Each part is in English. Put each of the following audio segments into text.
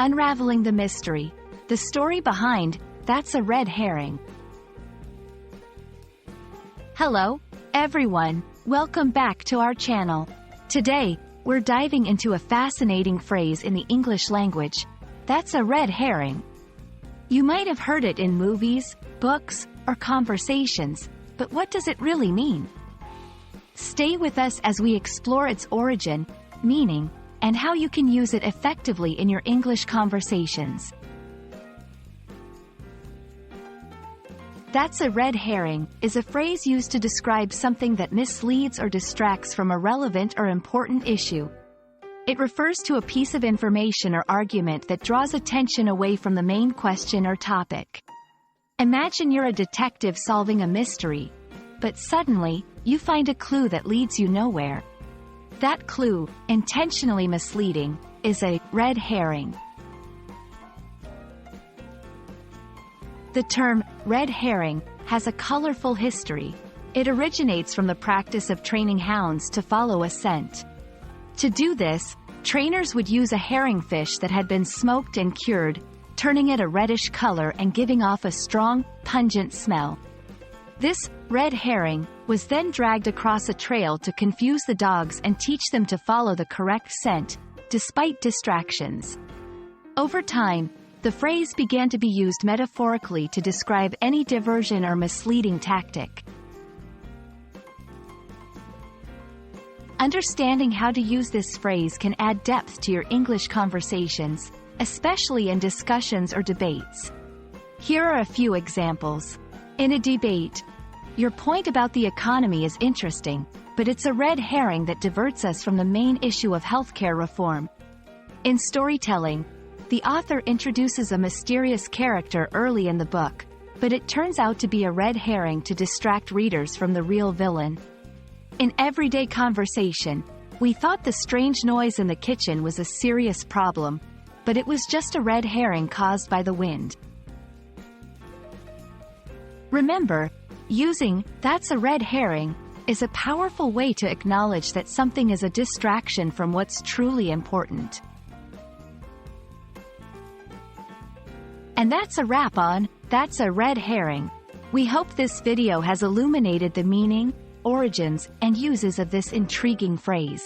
Unraveling the mystery. The story behind That's a Red Herring. Hello, everyone. Welcome back to our channel. Today, we're diving into a fascinating phrase in the English language. That's a red herring. You might have heard it in movies, books, or conversations, but what does it really mean? Stay with us as we explore its origin, meaning, and how you can use it effectively in your English conversations. That's a red herring is a phrase used to describe something that misleads or distracts from a relevant or important issue. It refers to a piece of information or argument that draws attention away from the main question or topic. Imagine you're a detective solving a mystery, but suddenly, you find a clue that leads you nowhere. That clue, intentionally misleading, is a red herring. The term red herring has a colorful history. It originates from the practice of training hounds to follow a scent. To do this, trainers would use a herring fish that had been smoked and cured, turning it a reddish color and giving off a strong, pungent smell. This red herring was then dragged across a trail to confuse the dogs and teach them to follow the correct scent, despite distractions. Over time, the phrase began to be used metaphorically to describe any diversion or misleading tactic. Understanding how to use this phrase can add depth to your English conversations, especially in discussions or debates. Here are a few examples. In a debate, your point about the economy is interesting, but it's a red herring that diverts us from the main issue of healthcare reform. In storytelling, the author introduces a mysterious character early in the book, but it turns out to be a red herring to distract readers from the real villain. In everyday conversation, we thought the strange noise in the kitchen was a serious problem, but it was just a red herring caused by the wind. Remember, using "that's a red herring" is a powerful way to acknowledge that something is a distraction from what's truly important. And that's a wrap on That's a Red Herring. We hope this video has illuminated the meaning, origins, and uses of this intriguing phrase.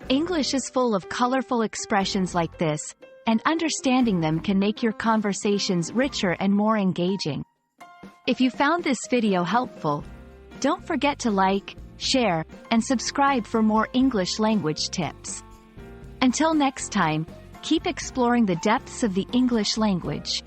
English is full of colorful expressions like this, and understanding them can make your conversations richer and more engaging. If you found this video helpful, don't forget to like, share, and subscribe for more English language tips. Until next time, keep exploring the depths of the English language.